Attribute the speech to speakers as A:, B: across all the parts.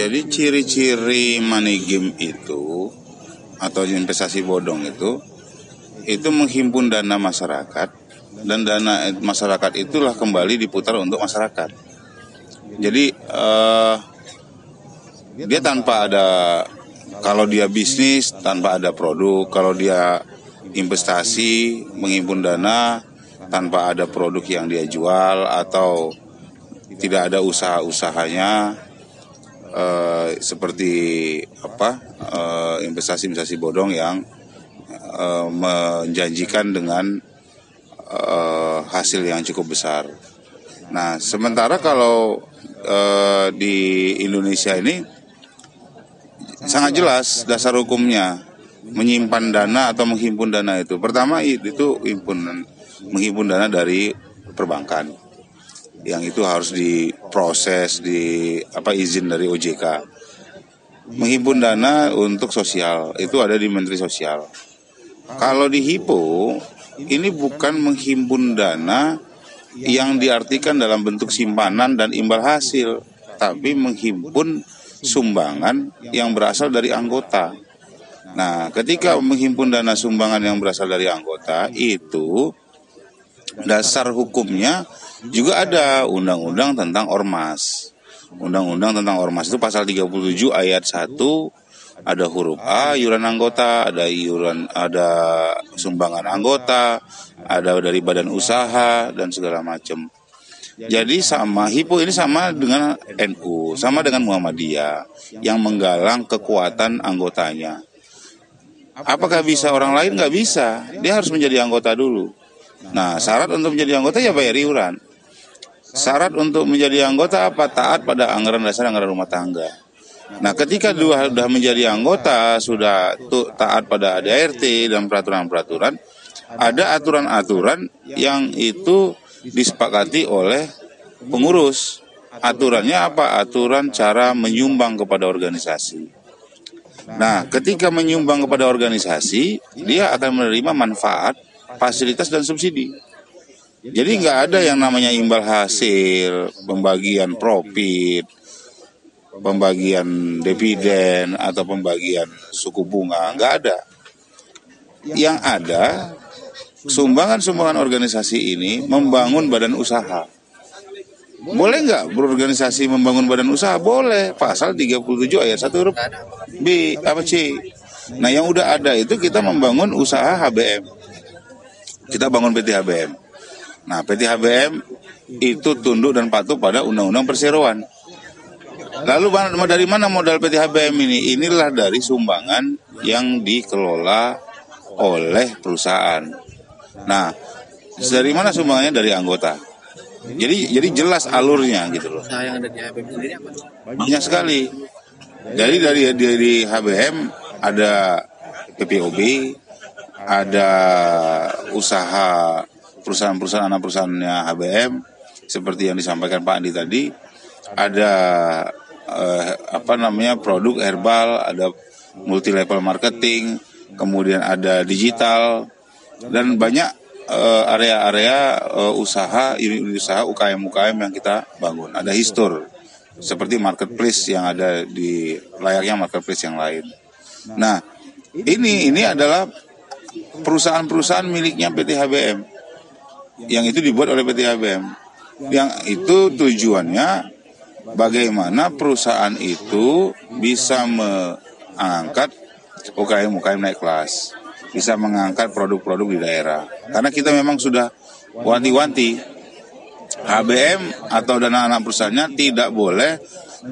A: Jadi ciri-ciri money game itu atau investasi bodong itu menghimpun dana masyarakat, dan dana masyarakat itulah kembali diputar untuk masyarakat. Jadi dia tanpa ada, kalau dia bisnis tanpa ada produk, kalau dia investasi menghimpun dana tanpa ada produk yang dia jual atau tidak ada usaha-usahanya, seperti investasi bodong yang menjanjikan dengan hasil yang cukup besar. Nah, sementara kalau di Indonesia ini sangat jelas dasar hukumnya menyimpan dana atau menghimpun dana itu. Pertama itu menghimpun dana dari perbankan, yang itu harus diproses izin dari OJK. Menghimpun dana untuk sosial itu ada di Menteri Sosial. Kalau di HIPO ini bukan menghimpun dana yang diartikan dalam bentuk simpanan dan imbal hasil, tapi menghimpun sumbangan yang berasal dari anggota. Nah, ketika menghimpun dana sumbangan yang berasal dari anggota, itu dasar hukumnya juga ada Undang-Undang tentang Ormas. Undang-Undang tentang Ormas itu pasal 37 ayat 1, ada huruf A, iuran anggota, ada sumbangan anggota, ada dari badan usaha dan segala macam. Jadi HIPO ini sama dengan NU, sama dengan Muhammadiyah yang menggalang kekuatan anggotanya. Apakah bisa orang lain? Nggak bisa, dia harus menjadi anggota dulu. Nah, syarat untuk menjadi anggota ya bayar iuran. Syarat untuk menjadi anggota apa? Taat pada anggaran dasar anggaran rumah tangga. Nah, ketika sudah menjadi anggota, sudah taat pada ADART dan peraturan-peraturan, ada aturan-aturan yang itu disepakati oleh pengurus. Aturannya apa? Aturan cara menyumbang kepada organisasi. Nah, ketika menyumbang kepada organisasi, dia akan menerima manfaat, fasilitas dan subsidi. Jadi nggak ada yang namanya imbal hasil, pembagian profit, pembagian dividen atau pembagian suku bunga, nggak ada. Yang ada, sumbangan-sumbangan organisasi ini membangun badan usaha. Boleh nggak berorganisasi membangun badan usaha? Boleh, pasal 37 ayat 1 huruf C. Nah, yang udah ada itu kita membangun usaha HBM. Kita bangun PT HBM. Nah, PT HBM itu tunduk dan patuh pada Undang-Undang Perseroan. Lalu dari mana modal PT HBM ini? Inilah dari sumbangan yang dikelola oleh perusahaan. Nah, dari mana sumbangannya? Dari anggota. Jadi jelas alurnya gitu loh.
B: Usaha yang ada di HBM sendiri apa?
A: Banyak sekali. Jadi dari HBM ada PPOB, ada usaha perusahaan-perusahaan anak perusahaannya HBM seperti yang disampaikan Pak Andi tadi, ada produk herbal, ada multi level marketing, kemudian ada digital dan banyak area-area usaha UKM-UKM yang kita bangun. Ada Histor seperti marketplace yang ada di layaknya marketplace yang lain. Nah, ini adalah perusahaan-perusahaan miliknya PT HBM yang itu dibuat oleh PT HBM, yang itu tujuannya bagaimana perusahaan itu bisa mengangkat UKM-UKM naik kelas, bisa mengangkat produk-produk di daerah. Karena kita memang sudah wanti-wanti HBM atau dana anak perusahaannya tidak boleh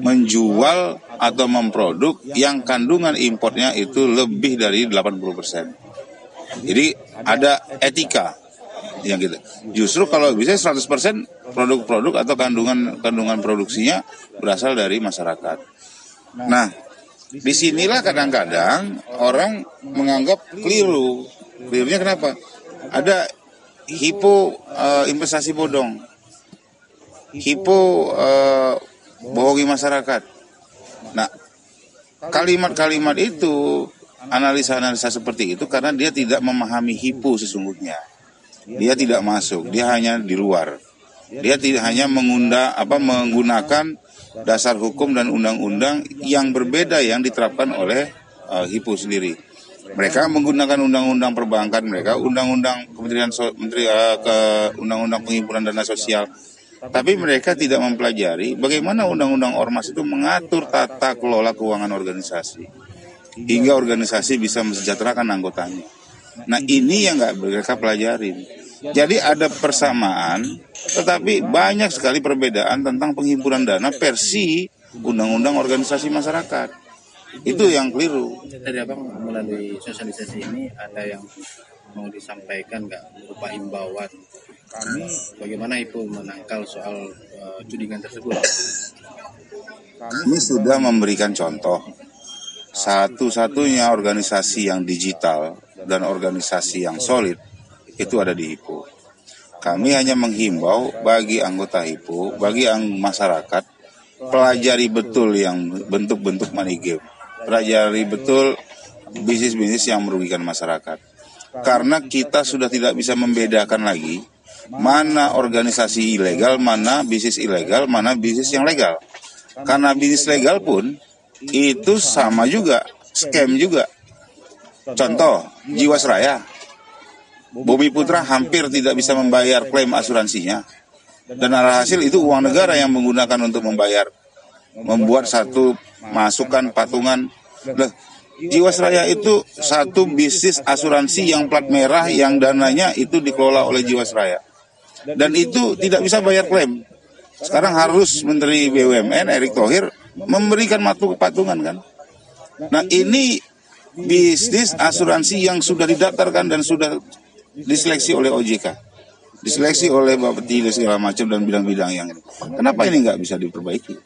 A: menjual atau memproduk yang kandungan importnya itu lebih dari 80%. Jadi ada etika yang gitu. Justru kalau bisa 100% produk-produk atau kandungan produksinya berasal dari masyarakat. Nah, disinilah kadang-kadang orang menganggap keliru. Kelirunya kenapa? Ada HIPO investasi bodong, HIPO bohongi masyarakat. Nah, kalimat-kalimat itu, analisa-analisa seperti itu karena dia tidak memahami HIPO sesungguhnya. Dia tidak masuk, dia hanya di luar. Dia tidak hanya menggunakan dasar hukum dan undang-undang yang berbeda yang diterapkan oleh HIPU sendiri. Mereka menggunakan undang-undang perbankan, mereka undang-undang undang-undang penghimpunan dana sosial. Tapi mereka tidak mempelajari bagaimana undang-undang ormas itu mengatur tata kelola keuangan organisasi hingga organisasi bisa mensejahterakan anggotanya. Nah, ini yang nggak mereka pelajarin. Jadi ada persamaan, tetapi banyak sekali perbedaan tentang penghimpunan dana versi undang-undang organisasi masyarakat. Itu yang keliru.
B: Dari Abang melalui sosialisasi ini ada yang mau disampaikan nggak berupa himbauan? Bagaimana itu menangkal soal tudingan tersebut?
A: Kami sudah memberikan contoh. Satu-satunya organisasi yang digital dan organisasi yang solid itu ada di HIPU. Kami hanya menghimbau bagi anggota HIPU, bagi masyarakat, pelajari betul yang bentuk-bentuk money game. Pelajari betul bisnis-bisnis yang merugikan masyarakat. Karena kita sudah tidak bisa membedakan lagi mana organisasi ilegal, mana bisnis ilegal, mana bisnis yang legal. Karena bisnis legal pun itu sama juga, scam juga. Contoh, Jiwasraya. Bumi Putra hampir tidak bisa membayar klaim asuransinya. Dan alhasil itu uang negara yang menggunakan untuk membuat satu masukan patungan. Jiwasraya itu satu bisnis asuransi yang plat merah yang dananya itu dikelola oleh Jiwasraya. Dan itu tidak bisa bayar klaim. Sekarang harus Menteri BUMN Erick Thohir memberikan patungan kan. Nah, ini bisnis asuransi yang sudah didaftarkan dan sudah diseleksi oleh OJK. Diseleksi oleh Bapeti segala macam dan bidang-bidang yang ini. Kenapa ini nggak bisa diperbaiki?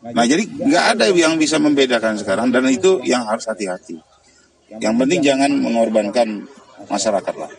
A: Nah, jadi nggak ada yang bisa membedakan sekarang dan itu yang harus hati-hati. Yang penting jangan mengorbankan masyarakat lah.